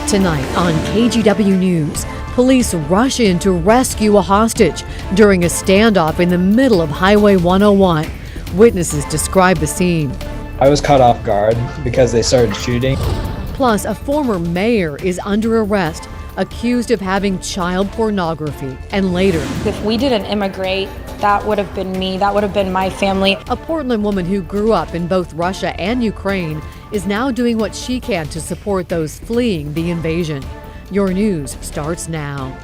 Tonight on KGW News, police rush in to rescue a hostage during a standoff in the middle of Highway 101. Witnesses describe the scene. I was caught off guard because they started shooting. Plus, a former mayor is under arrest, accused of having child pornography, and later, if we didn't immigrate, that would have been me, that would have been my family. A Portland woman who grew up in both Russia and Ukraine is now doing what she can to support those fleeing the invasion. Your news starts now.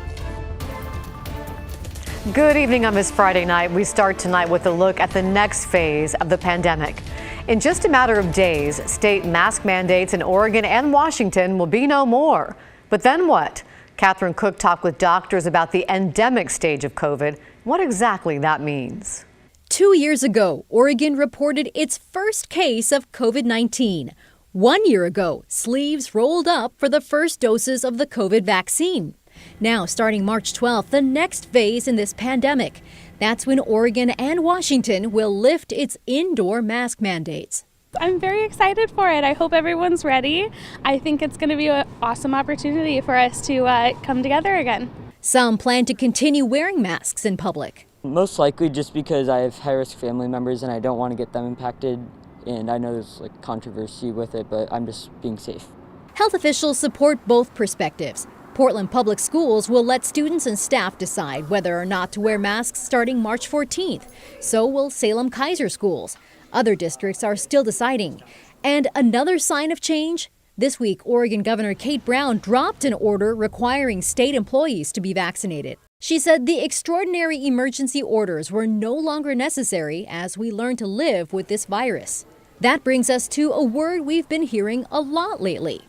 Good evening on this Friday night. We start tonight with a look at the next phase of the pandemic. In just a matter of days, state mask mandates in Oregon and Washington will be no more. But then what? Catherine Cook talked with doctors about the endemic stage of COVID, what exactly that means. 2 years ago, Oregon reported its first case of COVID-19. 1 year ago, sleeves rolled up for the first doses of the COVID vaccine. Now, starting March 12th, the next phase in this pandemic. That's when Oregon and Washington will lift its indoor mask mandates. I'm very excited for it. I hope everyone's ready. I think it's going to be an awesome opportunity for us to come together again. Some plan to continue wearing masks in public. Most likely just because I have high-risk family members and I don't want to get them impacted. And I know there's controversy with it, but I'm just being safe. Health officials support both perspectives. Portland Public Schools will let students and staff decide whether or not to wear masks starting March 14th. So will Salem-Keizer schools. Other districts are still deciding. And another sign of change? This week, Oregon Governor Kate Brown dropped an order requiring state employees to be vaccinated. She said the extraordinary emergency orders were no longer necessary as we learn to live with this virus. That brings us to a word we've been hearing a lot lately: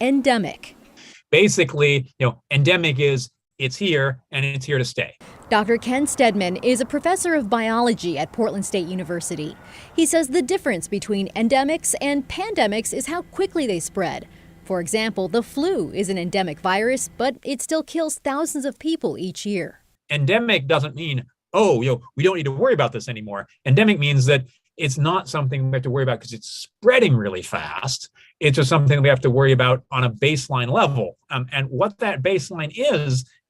endemic. Basically, endemic is it's here and it's here to stay. Dr. Ken Stedman is a professor of biology at Portland State University. He says the difference between endemics and pandemics is how quickly they spread. For example, the flu is an endemic virus, but it still kills thousands of people each year. Endemic doesn't mean, we don't need to worry about this anymore. Endemic means that it's not something we have to worry about because it's spreading really fast. It's just something we have to worry about on a baseline level. And what that baseline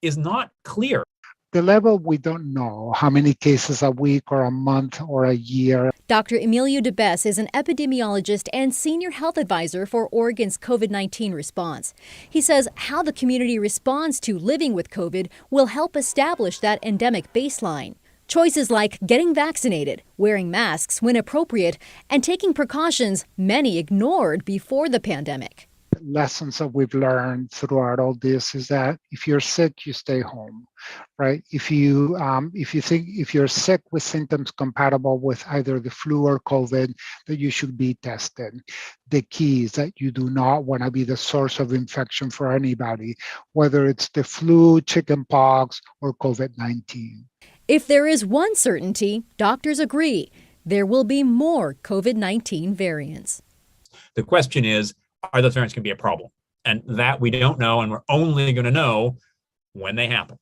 is not clear. The level, we don't know how many cases a week or a month or a year. Dr. Emilio DeBess is an epidemiologist and senior health advisor for Oregon's COVID-19 response. He says how the community responds to living with COVID will help establish that endemic baseline. Choices like getting vaccinated, wearing masks when appropriate, and taking precautions many ignored before the pandemic. Lessons that we've learned throughout all this is that if you're sick, you stay home, right? If you're sick with symptoms compatible with either the flu or COVID, that you should be tested. The key is that you do not want to be the source of infection for anybody, whether it's the flu, chickenpox, or COVID-19. If there is one certainty, doctors agree, there will be more COVID-19 variants. The question is, are those variants going to be a problem? And that we don't know, and we're only going to know when they happen.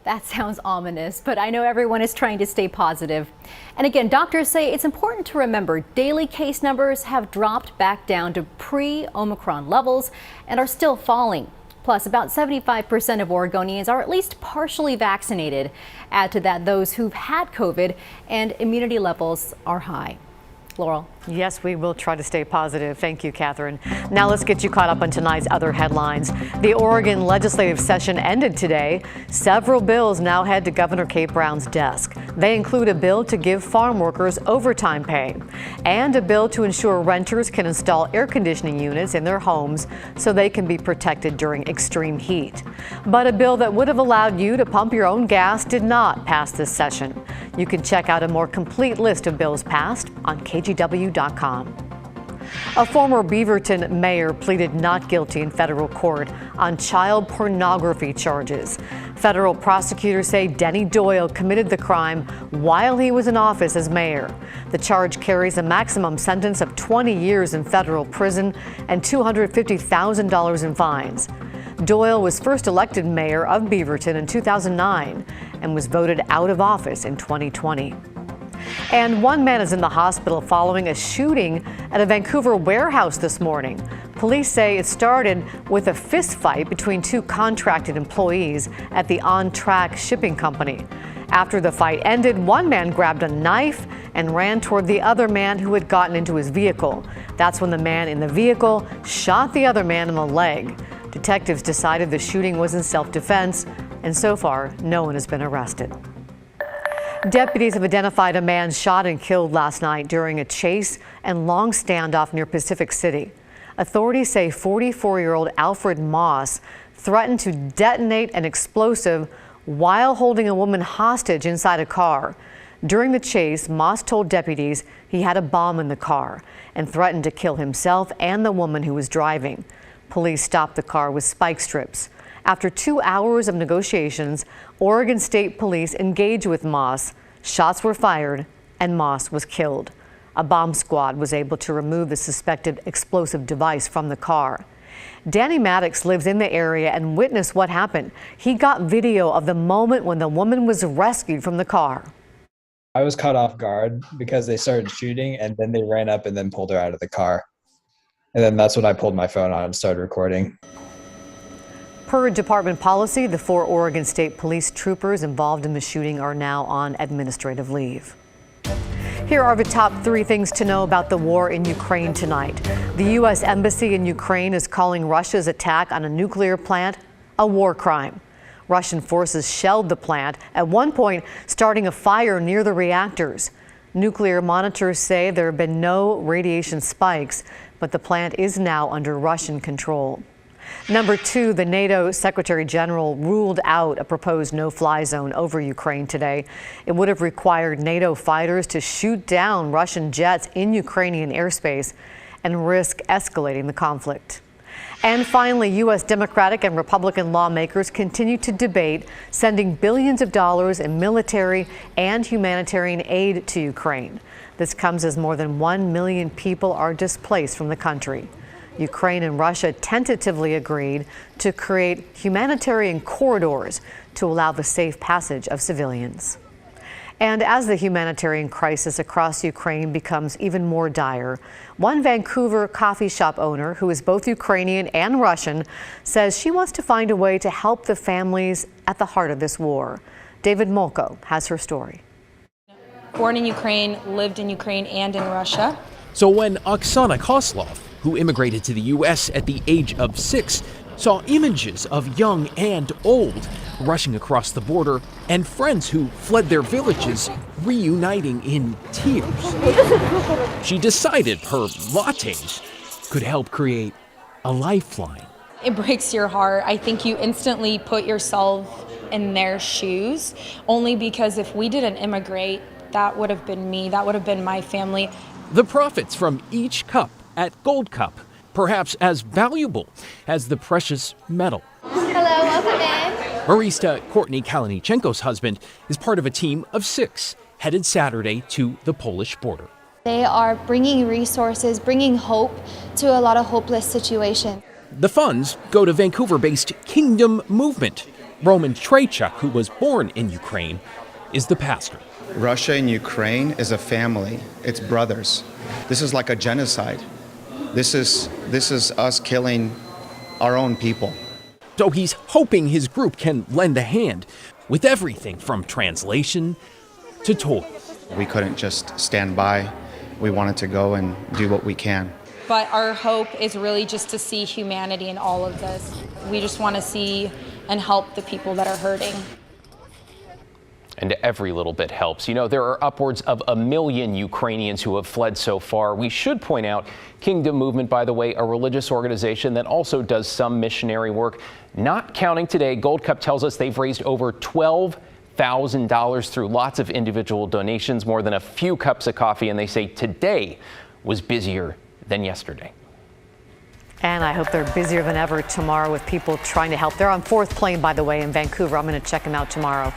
That sounds ominous, but I know everyone is trying to stay positive. And again, doctors say it's important to remember daily case numbers have dropped back down to pre-Omicron levels and are still falling. Plus, about 75% of Oregonians are at least partially vaccinated. Add to that those who've had COVID, and immunity levels are high. Laurel. Yes, we will try to stay positive. Thank you, Catherine. Now let's get you caught up on tonight's other headlines. The Oregon legislative session ended today. Several bills now head to Governor Kate Brown's desk. They include a bill to give farm workers overtime pay and a bill to ensure renters can install air conditioning units in their homes so they can be protected during extreme heat. But a bill that would have allowed you to pump your own gas did not pass this session. You can check out a more complete list of bills passed on KGW.com. A former Beaverton mayor pleaded not guilty in federal court on child pornography charges. Federal prosecutors say Denny Doyle committed the crime while he was in office as mayor. The charge carries a maximum sentence of 20 years in federal prison and $250,000 in fines. Doyle was first elected mayor of Beaverton in 2009 and was voted out of office in 2020. And one man is in the hospital following a shooting at a Vancouver warehouse this morning. Police say it started with a fist fight between two contracted employees at the On Track shipping company. After the fight ended, one man grabbed a knife and ran toward the other man who had gotten into his vehicle. That's when the man in the vehicle shot the other man in the leg. Detectives decided the shooting was in self-defense, and so far, no one has been arrested. Deputies have identified a man shot and killed last night during a chase and long standoff near Pacific City. Authorities say 44-year-old Alfred Moss threatened to detonate an explosive while holding a woman hostage inside a car. During the chase, Moss told deputies he had a bomb in the car and threatened to kill himself and the woman who was driving. Police stopped the car with spike strips. After 2 hours of negotiations, Oregon State Police engaged with Moss. Shots were fired and Moss was killed. A bomb squad was able to remove the suspected explosive device from the car. Danny Maddox lives in the area and witnessed what happened. He got video of the moment when the woman was rescued from the car. I was caught off guard because they started shooting and then they ran up and then pulled her out of the car. And then that's when I pulled my phone out and started recording. Per department policy, the 4 Oregon State Police troopers involved in the shooting are now on administrative leave. Here are the top 3 things to know about the war in Ukraine tonight. The U.S. Embassy in Ukraine is calling Russia's attack on a nuclear plant a war crime. Russian forces shelled the plant, at one point starting a fire near the reactors. Nuclear monitors say there have been no radiation spikes, but the plant is now under Russian control. Number 2, the NATO Secretary General ruled out a proposed no-fly zone over Ukraine today. It would have required NATO fighters to shoot down Russian jets in Ukrainian airspace and risk escalating the conflict. And finally, U.S. Democratic and Republican lawmakers continue to debate sending billions of dollars in military and humanitarian aid to Ukraine. This comes as more than 1 million people are displaced from the country. Ukraine and Russia tentatively agreed to create humanitarian corridors to allow the safe passage of civilians. And as the humanitarian crisis across Ukraine becomes even more dire, one Vancouver coffee shop owner who is both Ukrainian and Russian says she wants to find a way to help the families at the heart of this war. David Molko has her story. Born in Ukraine, lived in Ukraine and in Russia. So when Oksana Koslov, who immigrated to the U.S. at the age of 6, saw images of young and old rushing across the border and friends who fled their villages reuniting in tears, she decided her lattes could help create a lifeline. It breaks your heart. I think you instantly put yourself in their shoes, only because if we didn't immigrate, that would have been me, that would have been my family. The profits from each cup at Gold Cup, perhaps as valuable as the precious metal. Hello, welcome in. Barista Courtney Kalinichenko's husband is part of a team of 6 headed Saturday to the Polish border. They are bringing resources, bringing hope to a lot of hopeless situations. The funds go to Vancouver-based Kingdom Movement. Roman Treychuk, who was born in Ukraine, is the pastor. Russia and Ukraine is a family. It's brothers. This is like a genocide. This is us killing our own people. So he's hoping his group can lend a hand with everything from translation to toys. We couldn't just stand by. We wanted to go and do what we can. But our hope is really just to see humanity in all of this. We just want to see and help the people that are hurting. And every little bit helps. You know, there are upwards of 1 million Ukrainians who have fled so far. We should point out Kingdom Movement, by the way, a religious organization that also does some missionary work. Not counting today, Gold Cup tells us they've raised over $12,000 through lots of individual donations, more than a few cups of coffee, and they say today was busier than yesterday. And I hope they're busier than ever tomorrow with people trying to help. They're on 4th Plane, by the way, in Vancouver. I'm going to check them out tomorrow.